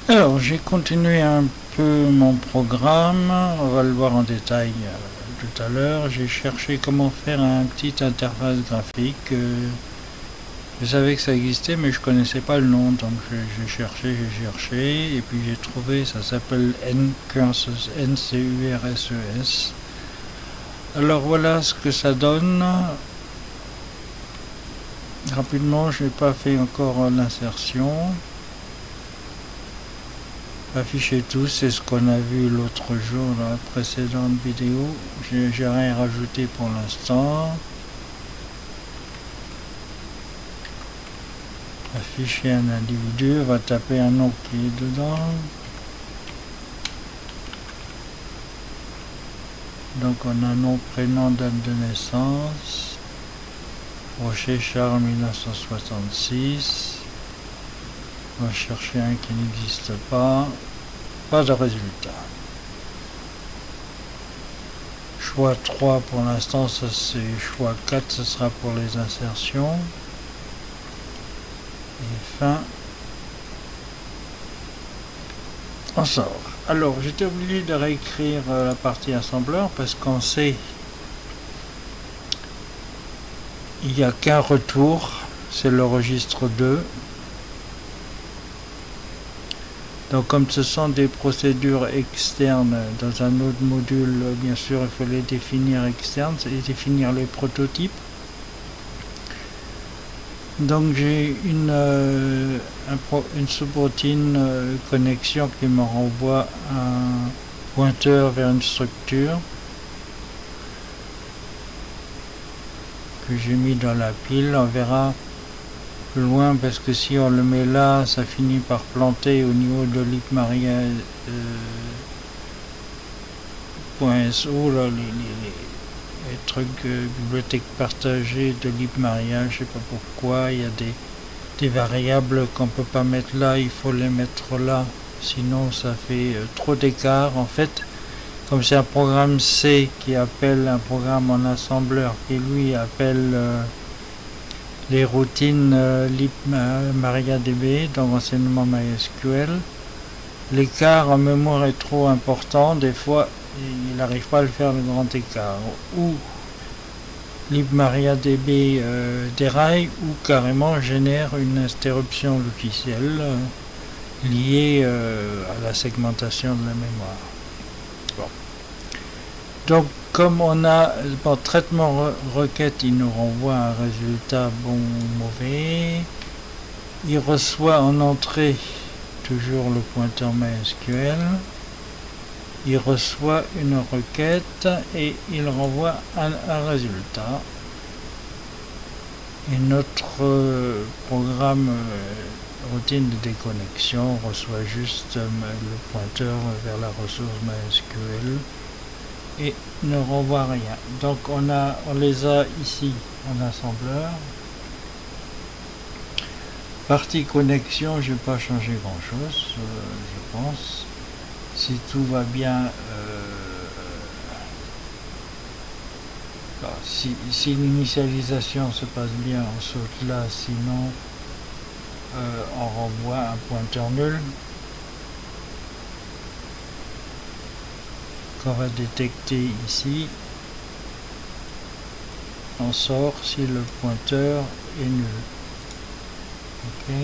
Alors, j'ai continué un peu mon programme, on va le voir en détail tout à l'heure. J'ai cherché comment faire un petit interface graphique. Je savais que ça existait, mais je connaissais pas le nom, donc j'ai cherché, et puis j'ai trouvé, ça s'appelle Ncurses, Ncurses. Alors voilà ce que ça donne. Rapidement, je n'ai pas fait encore l'insertion. Afficher tout, c'est ce qu'on a vu l'autre jour dans la précédente vidéo. J'ai rien rajouté pour l'instant. Afficher un individu, on va taper un nom qui est dedans. Donc on a nom, prénom, date de naissance. Rocher Charles 1966. On va chercher un qui n'existe pas. Pas de résultat. Choix 3 pour l'instant, ça c'est choix 4, ce sera pour les insertions. Et fin. On sort. Alors j'étais obligé de réécrire la partie assembleur parce qu'on sait il n'y a qu'un retour, c'est le registre 2. Donc comme ce sont des procédures externes dans un autre module, bien sûr il faut les définir externes et définir les prototypes. Donc j'ai une subroutine connexion qui me renvoie un pointeur vers une structure que j'ai mis dans la pile. On verra plus loin parce que si on le met là, ça finit par planter au niveau de libmaria.so, les trucs bibliothèque partagée de libmaria, je sais pas pourquoi, il y a des variables qu'on peut pas mettre là, il faut les mettre là, sinon ça fait trop d'écart en fait. Comme c'est un programme C qui appelle un programme en assembleur qui lui appelle les routines libmariadb, donc enseignement MySQL, l'écart en mémoire est trop important, des fois il n'arrive pas à le faire le grand écart, ou libmariadb déraille ou carrément génère une interruption logicielle liée à la segmentation de la mémoire. Bon. Donc comme on a bon, traitement requête, il nous renvoie un résultat bon ou mauvais. Il reçoit en entrée toujours le pointeur MySQL. Il reçoit une requête et il renvoie un résultat. Et notre programme routine de déconnexion reçoit juste le pointeur vers la ressource MySQL et ne renvoie rien. Donc on les a ici en assembleur. Partie connexion, je n'ai pas changé grand chose, je pense. Si tout va bien, si l'initialisation se passe bien, on saute là, sinon on renvoie un pointeur nul qu'on va détecter ici. On sort si le pointeur est nul. Ok.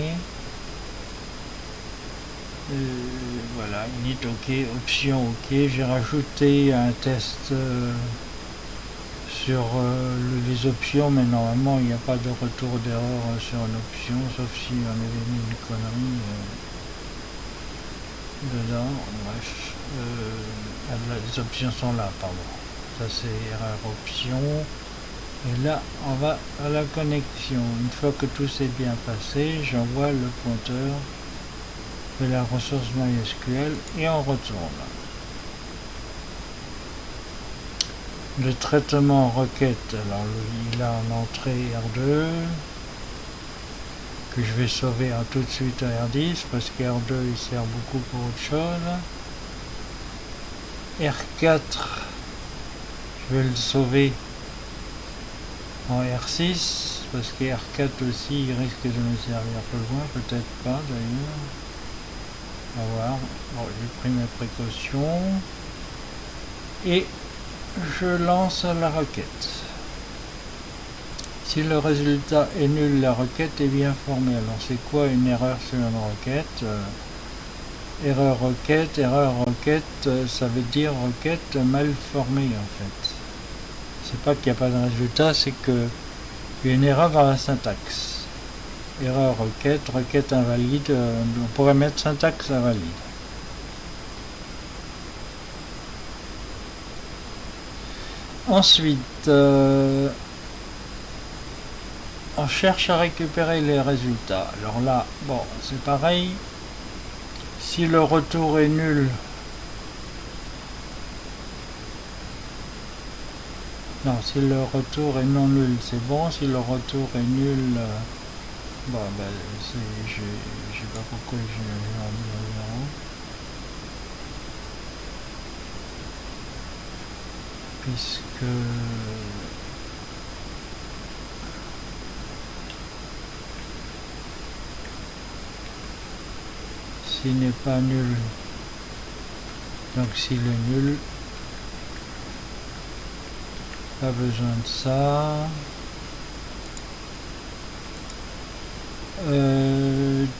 Voilà, init ok, option ok. J'ai rajouté un test sur les options, mais normalement il n'y a pas de retour d'erreur sur une option, sauf si on avait mis une connerie dedans. Bref, les options sont là, pardon. Ça c'est erreur option. Et là, on va à la connexion. Une fois que tout s'est bien passé, j'envoie le pointeur de la ressource MySQL et on retourne. Le traitement requête, alors il a en entrée R2 que je vais sauver tout de suite à R10 parce que R2 il sert beaucoup pour autre chose. R4, je vais le sauver en R6 parce que R4 aussi il risque de me servir plus loin, peut-être pas d'ailleurs. On va voir. Bon, j'ai pris mes précautions. Et je lance la requête. Si le résultat est nul, la requête est bien formée. Alors c'est quoi une erreur sur une requête? Erreur requête, ça veut dire requête mal formée en fait. C'est pas qu'il n'y a pas de résultat, c'est que il y a une erreur dans la syntaxe. Erreur requête invalide, on pourrait mettre syntaxe invalide. Ensuite, on cherche à récupérer les résultats. Alors là, bon, c'est pareil. Si le retour est nul, non, si le retour est non nul, c'est bon. Si le retour est nul, bon, ben, je sais pas pourquoi j'ai mis un 0. Puisque s'il n'est pas nul, donc s'il est nul, pas besoin de ça.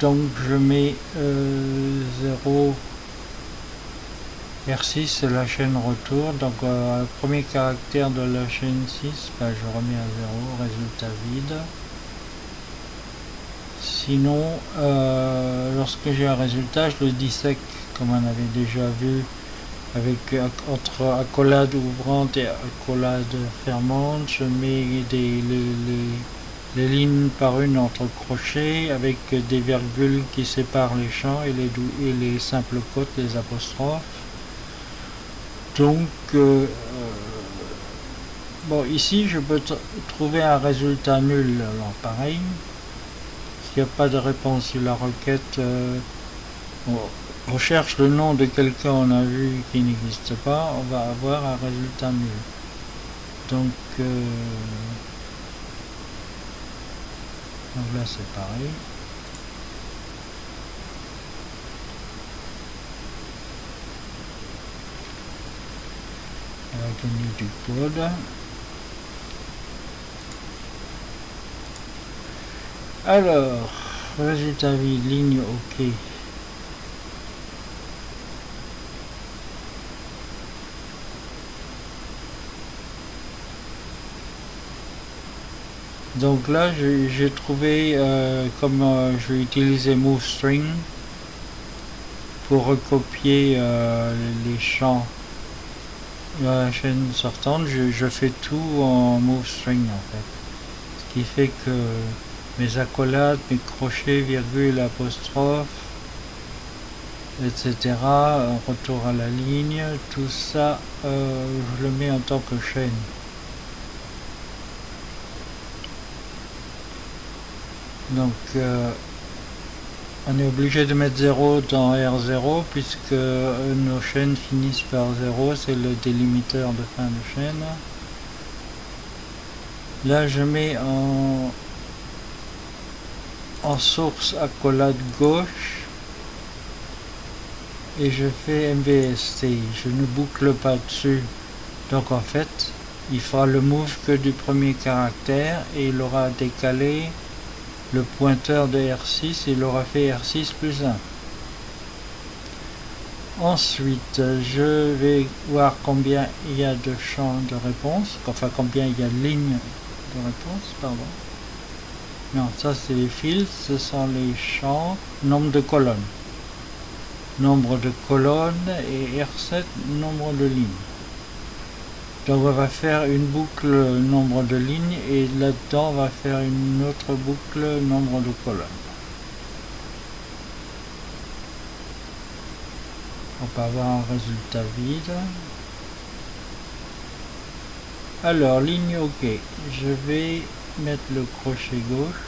Donc je mets 0 R6 c'est la chaîne retour, donc le premier caractère de la chaîne 6, ben, je remets à 0, résultat vide. Sinon, lorsque j'ai un résultat, je le dissèque comme on avait déjà vu, avec entre accolade ouvrante et accolade fermante. Je mets les lignes par une entre crochets avec des virgules qui séparent les champs et les simples quotes, les apostrophes. Donc, bon, ici je peux trouver un résultat nul. Alors pareil, s'il n'y a pas de réponse sur la requête, on cherche le nom de quelqu'un on a vu qui n'existe pas, on va avoir un résultat nul. Donc là c'est pareil. On va donner du code. Alors, résultat vide, ligne OK. Donc là, j'ai trouvé, comme je vais utiliser MoveString pour recopier les champs de la chaîne sortante, je fais tout en MoveString en fait. Ce qui fait que mes accolades, mes crochets, virgules, apostrophes, etc., retour à la ligne, tout ça, je le mets en tant que chaîne. Donc on est obligé de mettre 0 dans R0 puisque nos chaînes finissent par 0, c'est le délimiteur de fin de chaîne. Là je mets en source accolade gauche et je fais MVST, je ne boucle pas dessus. Donc en fait il fera le move que du premier caractère et il aura décalé le pointeur de R6, il aura fait R6 plus 1. Ensuite, je vais voir combien il y a de champs de réponse, enfin combien il y a de lignes de réponse, pardon. Non, ça c'est les fils, ce sont les champs, nombre de colonnes. Nombre de colonnes et R7, nombre de lignes. Donc on va faire une boucle nombre de lignes et là-dedans on va faire une autre boucle nombre de colonnes. On peut avoir un résultat vide. Alors ligne OK, je vais mettre le crochet gauche.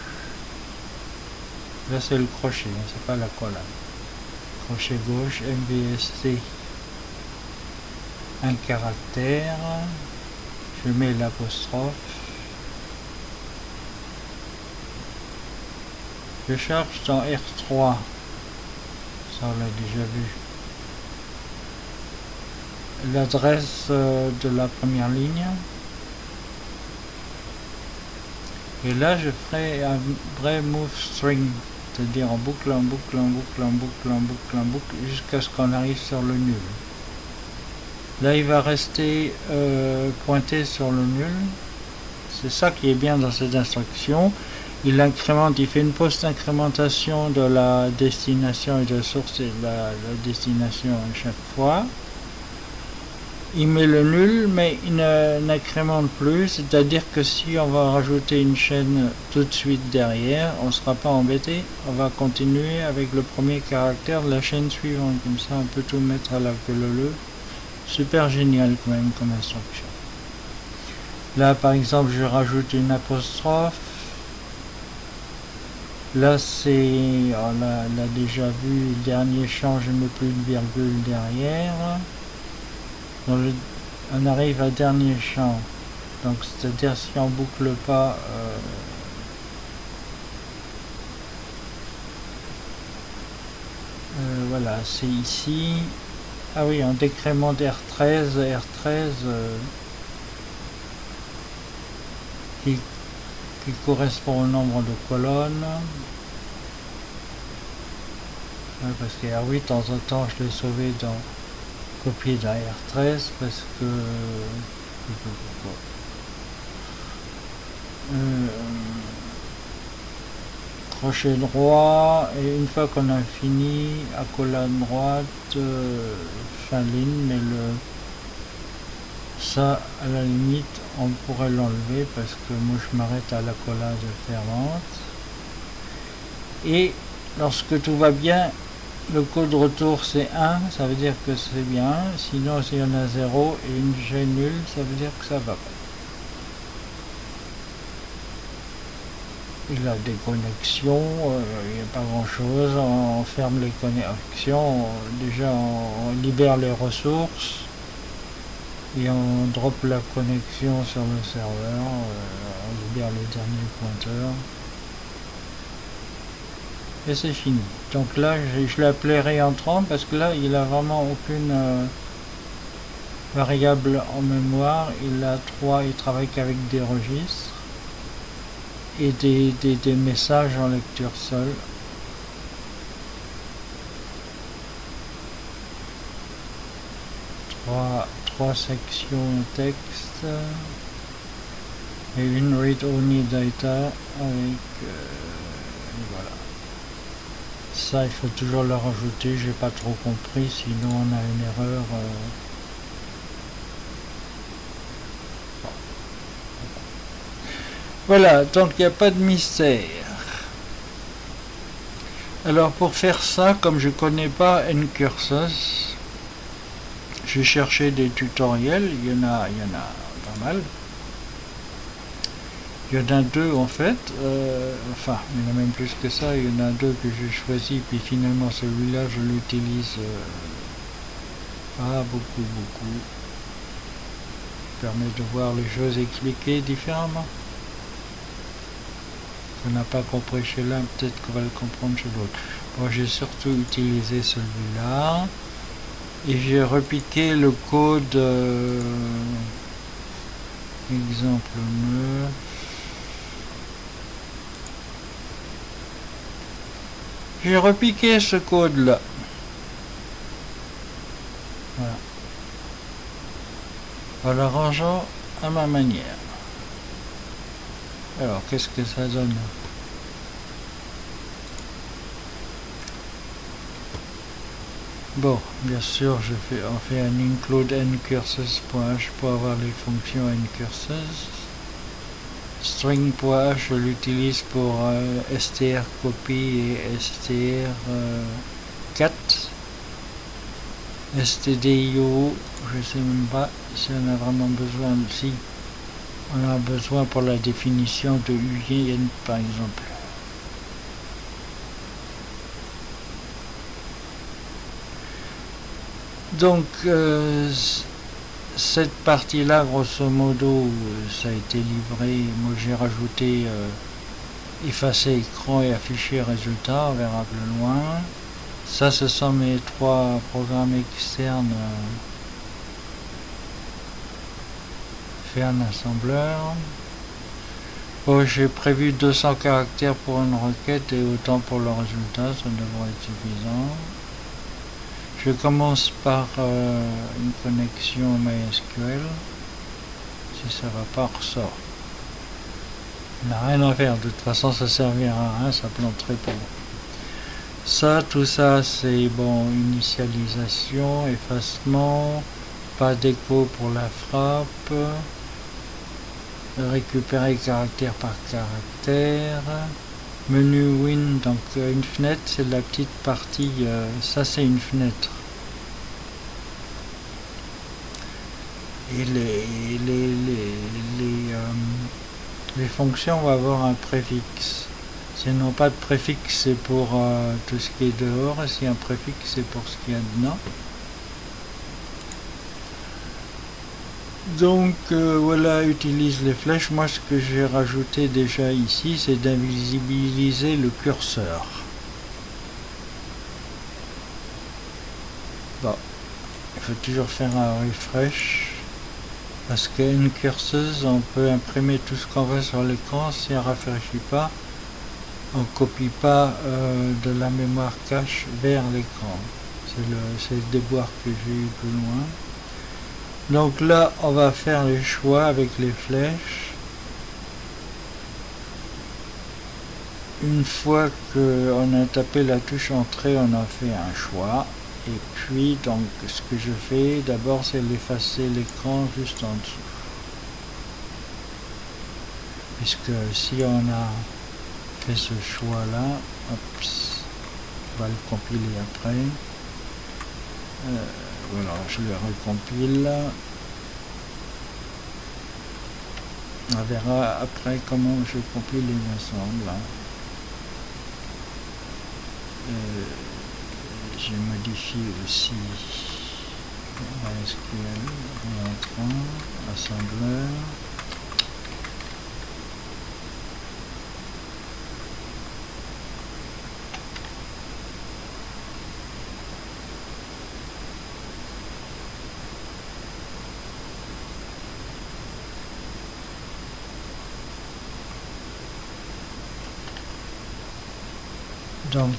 Là c'est le crochet, c'est pas la colonne. Crochet gauche, MVST. Un caractère, je mets l'apostrophe, je charge dans R3 Ça on l'a déjà vu. L'adresse de la première ligne. Et là je ferai un vrai move string, c'est-à-dire en boucle, en boucle, en boucle, en boucle, en boucle, en boucle, jusqu'à ce qu'on arrive sur le nul. Là il va rester pointé sur le nul. C'est ça qui est bien dans cette instruction. Il incrémente, il fait une post-incrémentation de la destination et de source et de la destination à chaque fois. Il met le nul, mais il n'incrémente plus, c'est-à-dire que si on va rajouter une chaîne tout de suite derrière, on ne sera pas embêté, on va continuer avec le premier caractère de la chaîne suivante, comme ça on peut tout mettre à la queue leu. Super génial quand même comme instruction. Là par exemple je rajoute une apostrophe. Là c'est, on l'a déjà vu, le dernier champ je ne mets plus de virgule derrière. On arrive à dernier champ, donc c'est-à-dire si on boucle pas voilà, c'est ici. Ah oui, en décrément R13 qui correspond au nombre de colonnes. Ouais, parce que R8 de temps en temps je l'ai sauvé dans copier d'un R13 parce que crochet droit, et une fois qu'on a fini, accolade droite, fin ligne, mais ça à la limite on pourrait l'enlever parce que moi je m'arrête à l'accolade fermante. Et lorsque tout va bien, le code retour c'est 1, ça veut dire que c'est bien, sinon s'il y en a 0 et une chaîne nulle, ça veut dire que ça va pas. Il a des connexions, il n'y a pas grand chose, on ferme les connexions, déjà on libère les ressources et on drop la connexion sur le serveur, on libère le dernier pointeur. Et c'est fini. Donc là je l'appelais réentrant parce que là il a vraiment aucune variable en mémoire, il a 3, il travaille qu'avec des registres et des messages en lecture seule. Trois sections texte et une read only data avec voilà. Ça il faut toujours le rajouter, j'ai pas trop compris, sinon on a une erreur. Voilà, donc il n'y a pas de mystère. Alors pour faire ça, comme je connais pas ncursus, j'ai cherché des tutoriels, il y en a pas mal. Il y en a 2 en fait, enfin il y en a même plus que ça, il y en a 2 que j'ai choisi, puis finalement celui-là je l'utilise pas beaucoup. Ça permet de voir les choses expliquées différemment. On n'a pas compris chez l'un, peut-être qu'on va le comprendre chez l'autre. Bon, j'ai surtout utilisé celui-là et j'ai repiqué le code exemple 9. J'ai repiqué ce code là. Voilà. En l'arrangeant à ma manière. Alors, qu'est-ce que ça donne? Bon, bien sûr, on fait un include ncursus.h pour avoir les fonctions ncursus. String.h, je l'utilise pour str copy et str cat. stdio, je sais même pas si on a vraiment besoin. Si on a besoin pour la définition de UIN par exemple. Donc cette partie là grosso modo ça a été livré. Moi j'ai rajouté effacer écran et afficher résultat, on verra plus loin. Ça, ce sont mes 3 programmes externes faits en assembleur. Bon, j'ai prévu 200 caractères pour une requête et autant pour le résultat, ça devrait être suffisant. Je commence par une connexion MySQL. Si ça va pas, ressort. Il n'y a rien à faire, de toute façon ça servira à rien, ça planterait pas. Ça, tout ça, c'est bon, initialisation, effacement, pas d'écho pour la frappe, récupérer caractère par caractère, menu Win, donc une fenêtre, c'est la petite partie, ça c'est une fenêtre. Et les fonctions vont avoir un préfixe. S'ils n'ont pas de préfixe, c'est pour tout ce qui est dehors, et s'il y a un préfixe, c'est pour ce qu'il y a dedans. Donc voilà, utilise les flèches. Moi, ce que j'ai rajouté déjà ici, c'est d'invisibiliser le curseur. Bon, il faut toujours faire un refresh. Parce qu'une curseuse, on peut imprimer tout ce qu'on veut sur l'écran. Si on ne rafraîchit pas, on ne copie pas de la mémoire cache vers l'écran. C'est le déboire que j'ai eu plus loin. Donc là, on va faire les choix avec les flèches. Une fois qu'on a tapé la touche entrée, on a fait un choix. Et puis, donc, ce que je fais d'abord, c'est d'effacer l'écran juste en dessous. Puisque si on a fait ce choix-là, on va le compiler après. Voilà, je le recompile. On verra après comment je compile les ensembles. J'ai modifié aussi MySQL, réentrant, assembleur. Donc,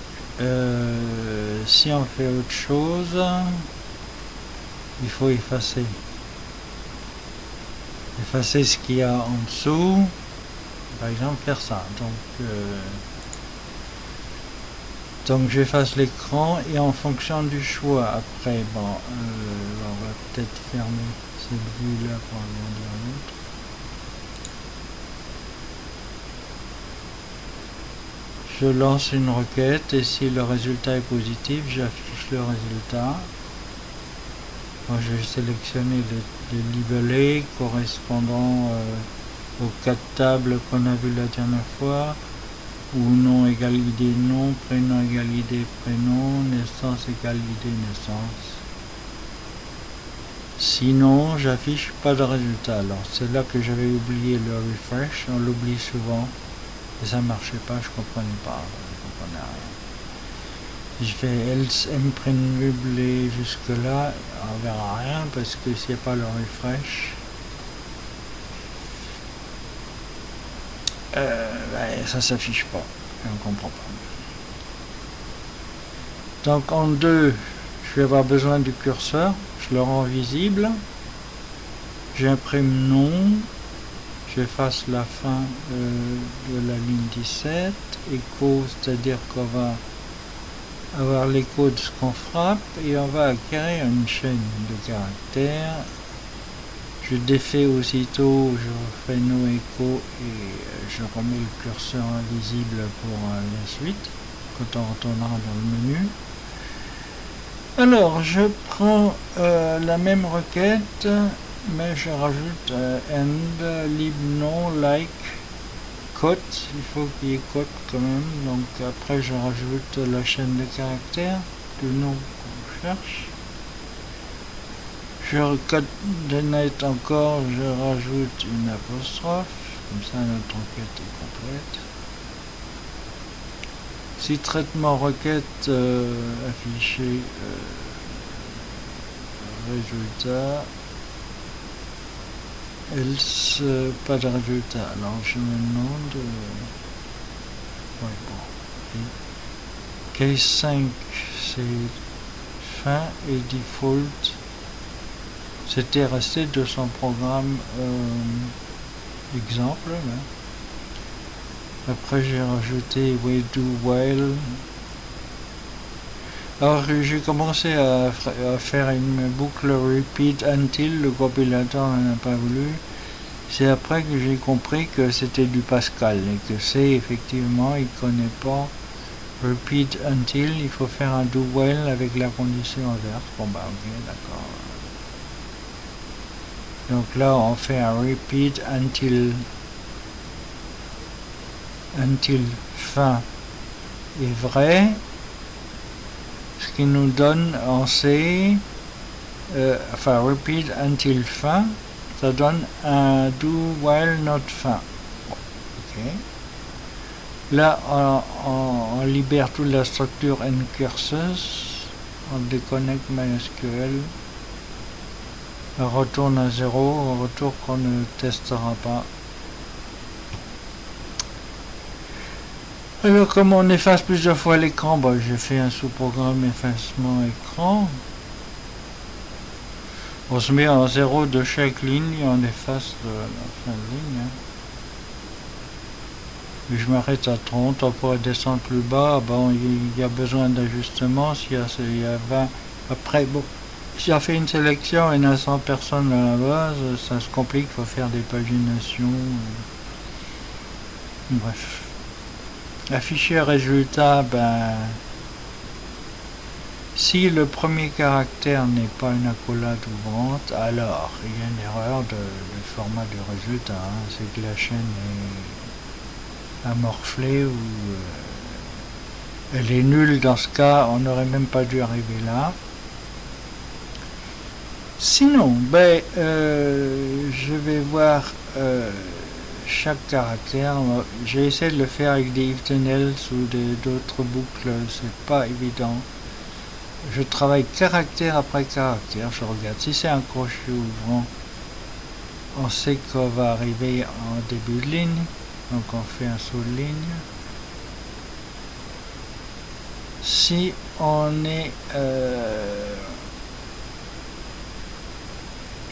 si on fait autre chose, il faut effacer. Effacer ce qu'il y a en dessous. Par exemple, faire ça. Donc j'efface l'écran et en fonction du choix, après, bon, on va peut-être fermer cette vue-là pour agrandir l'autre. Je lance une requête et si le résultat est positif, j'affiche le résultat. Moi, je vais sélectionner les libellés correspondant aux 4 tables qu'on a vu la dernière fois, où nom égale ID nom, prénom égale ID prénom, naissance égale ID naissance. Sinon, j'affiche pas de résultat. Alors, c'est là que j'avais oublié le refresh, on l'oublie souvent. Et ça marchait pas, je comprenais pas, je comprenais rien. Je fais else imprintable jusque là, on verra rien parce que s'il n'y a pas le refresh, ça s'affiche pas, on comprend pas. Donc en 2, je vais avoir besoin du curseur, je le rends visible, j'imprime nom. J'efface la fin de la ligne 17, écho, c'est-à-dire qu'on va avoir l'écho de ce qu'on frappe et on va acquérir une chaîne de caractères. Je défais aussitôt, je fais no écho et je remets le curseur invisible pour la suite quand on retournera dans le menu. Alors je prends la même requête, mais je rajoute end, lib non, like, quote, il faut qu'il y ait quote quand même, donc après je rajoute la chaîne de caractères du nom qu'on cherche. Je coordonnate encore, je rajoute une apostrophe, comme ça notre requête est complète. Si traitement requête affiché résultat, else pas de résultat. Alors je me demande ouais, bon. Case 5 c'est fin et default c'était resté de son programme exemple. Après j'ai rajouté we do while. Alors j'ai commencé à faire une boucle repeat until, le compilateur n'en a pas voulu. C'est après que j'ai compris que c'était du Pascal et que c'est effectivement, il ne connaît pas repeat until, il faut faire un do while avec la condition inverse. Bon bah ok, d'accord. Donc là on fait un repeat until fin est vrai, ce qui nous donne en C, enfin repeat until fin, ça donne un do while not fin. Ok. Là on libère toute la structure ncurses, on déconnecte MySQL, on retourne à 0, un retour qu'on ne testera pas. Alors comme on efface plusieurs fois l'écran, bah, j'ai fait un sous-programme effacement écran. On se met en 0 de chaque ligne et on efface la fin de ligne. Et je m'arrête à 30, on pourrait descendre plus bas. Bon, il y a besoin d'ajustement. S'il y a 20, après, bon, si on fait une sélection et il y a 100 personnes à la base, ça se complique, il faut faire des paginations. Bref. Afficher résultat, ben, si le premier caractère n'est pas une accolade ouvrante, alors il y a une erreur de format du résultat. C'est que la chaîne est amorphlée ou elle est nulle. Dans ce cas, on n'aurait même pas dû arriver là. Sinon, ben, je vais voir chaque caractère. J'ai essayé de le faire avec des if then else ou d'autres boucles, c'est pas évident. Je travaille caractère après caractère, je regarde. Si c'est un crochet ouvrant, on sait qu'on va arriver en début de ligne, donc on fait un saut de ligne. Si on est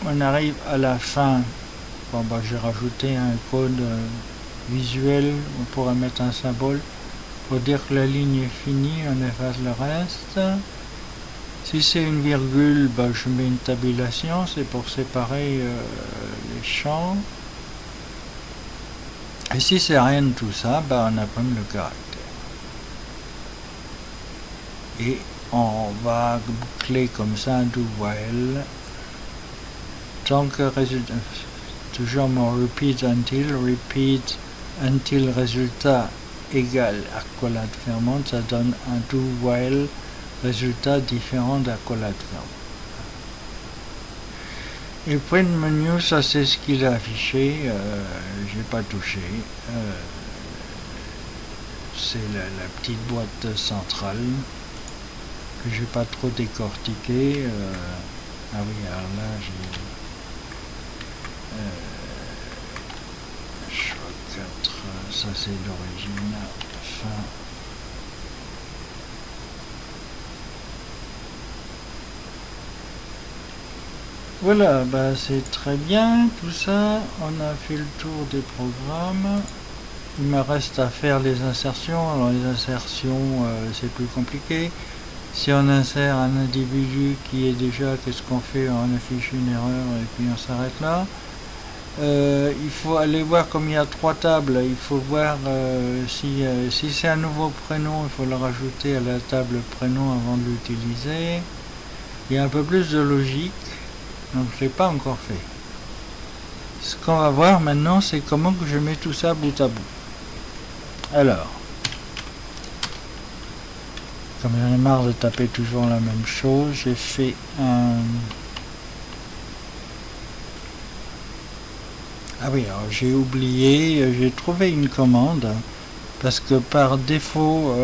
on arrive à la fin, bon bah j'ai rajouté un code visuel, on pourrait mettre un symbole pour dire que la ligne est finie, on efface le reste. Si c'est une virgule, bah, je mets une tabulation, c'est pour séparer les champs. Et si c'est rien de tout ça, bah, on imprime le caractère. Et on va boucler comme ça un do while. Tant que résultat, toujours mon repeat until résultat égale accolade fermante, ça donne un do while résultat différent d'accolade fermante. Et print menu, ça c'est ce qu'il a affiché, j'ai pas touché. C'est la petite boîte centrale que j'ai pas trop décortiqué. Ah oui, alors là j'ai choix 4, ça c'est l'origine, fin. Voilà, bah c'est très bien tout ça, on a fait le tour des programmes. Il me reste à faire les insertions. Alors les insertions c'est plus compliqué. Si on insère un individu qui est déjà, qu'est-ce qu'on fait? On affiche une erreur et puis on s'arrête là. Il faut aller voir, comme il y a 3 tables, il faut voir si c'est un nouveau prénom, il faut le rajouter à la table prénom avant de l'utiliser. Il y a un peu plus de logique, donc je ne l'ai pas encore fait. Ce qu'on va voir maintenant, c'est comment que je mets tout ça bout à bout. Alors, comme j'en ai marre de taper toujours la même chose, j'ai fait un... Ah oui, alors j'ai oublié, j'ai trouvé une commande parce que par défaut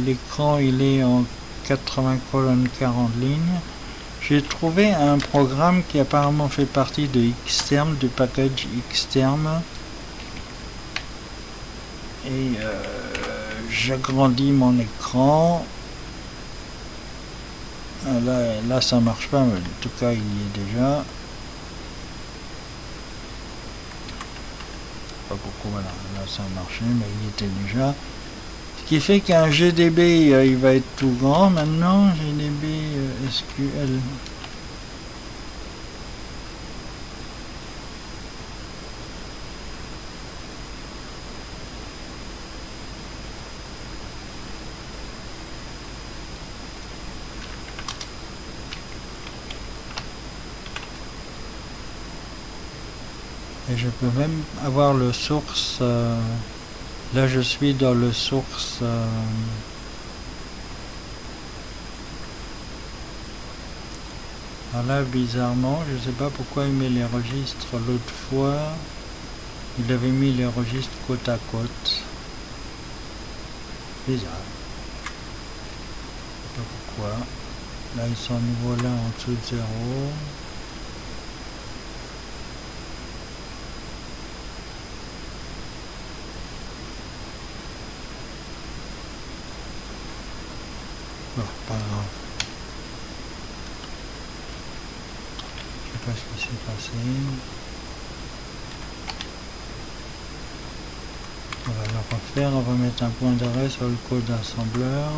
l'écran il est en 80 colonnes 40 lignes. J'ai trouvé un programme qui apparemment fait partie de Xterm, du package Xterm, et j'agrandis mon écran. Là ça marche pas, mais en tout cas il y est déjà. Pas beaucoup, voilà, là ça a marché, mais il y était déjà. Ce qui fait qu'un GDB il va être tout grand maintenant, GDB SQL. Et je peux même avoir le source. Là, je suis dans le source. Alors là, bizarrement, je ne sais pas pourquoi il met les registres l'autre fois. Il avait mis les registres côte à côte. Bizarre. Je ne sais pas pourquoi. Là, ils sont à nouveau là en dessous de 0. Bon, pas grave. Je sais pas ce qui s'est passé. On va le refaire, on va mettre un point d'arrêt sur le code assembleur.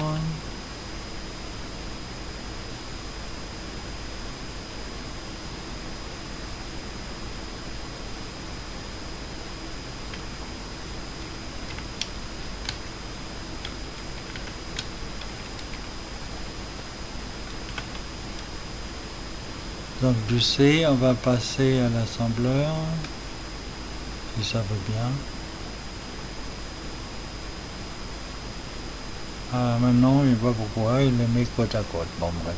Donc du C, on va passer à l'assembleur, si ça veut bien. Ah, maintenant, il voit pourquoi, il les met côte à côte. Bon, bref.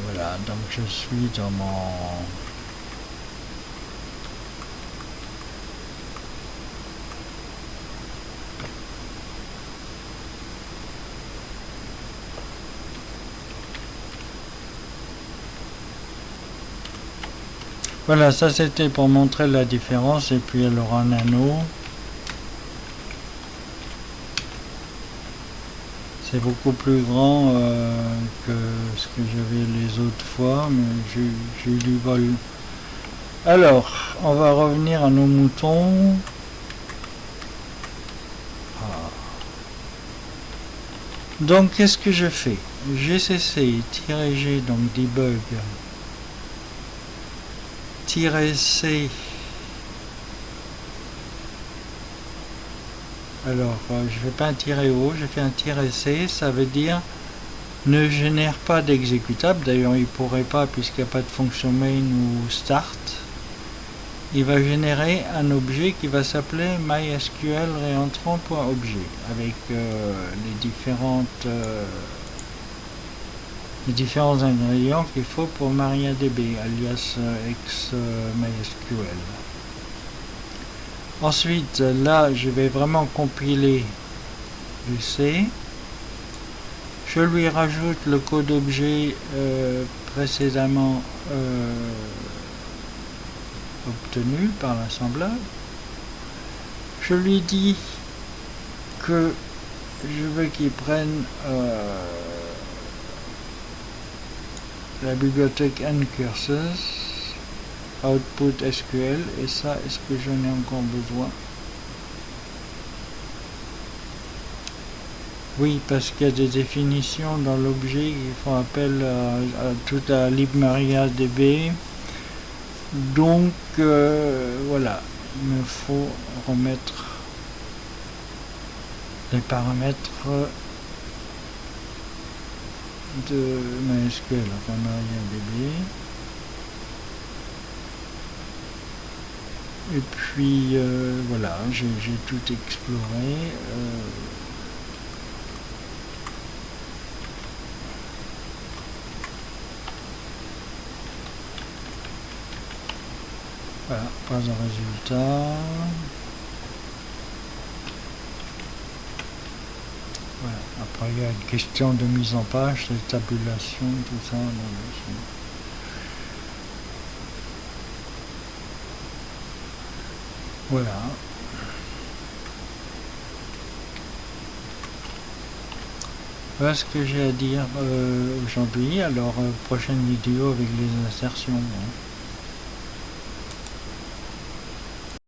Voilà, donc je suis dans mon... Voilà, ça c'était pour montrer la différence, et puis elle aura un anneau. C'est beaucoup plus grand que ce que j'avais les autres fois, mais j'ai eu du vol. Alors, on va revenir à nos moutons. Donc, qu'est-ce que je fais? gcc-g, donc debug, -c. Alors, je fais pas un tiret O, je fais un -c, ça veut dire ne génère pas d'exécutable. D'ailleurs, il pourrait pas puisqu'il n'y a pas de fonction main ou start. Il va générer un objet qui va s'appeler mysql réentrant.objet avec les différents ingrédients qu'il faut pour MariaDB alias ex MySQL. Ensuite, là, je vais vraiment compiler du C. Je lui rajoute le code objet précédemment obtenu par l'assembleur. Je lui dis que je veux qu'il prenne la bibliothèque ncurses output SQL, et ça, est-ce que j'en ai encore besoin? Oui, parce qu'il y a des définitions dans l'objet qui font appel à toute la libMariaDB. Donc voilà, il me faut remettre les paramètres de MySQL, enfin MariaDB. Et puis voilà, j'ai tout exploré. Voilà, pas de résultat. Après, il y a une question de mise en page, de tabulation, tout ça. Voilà. Voilà ce que j'ai à dire aujourd'hui. Alors, prochaine vidéo avec les insertions. Hein.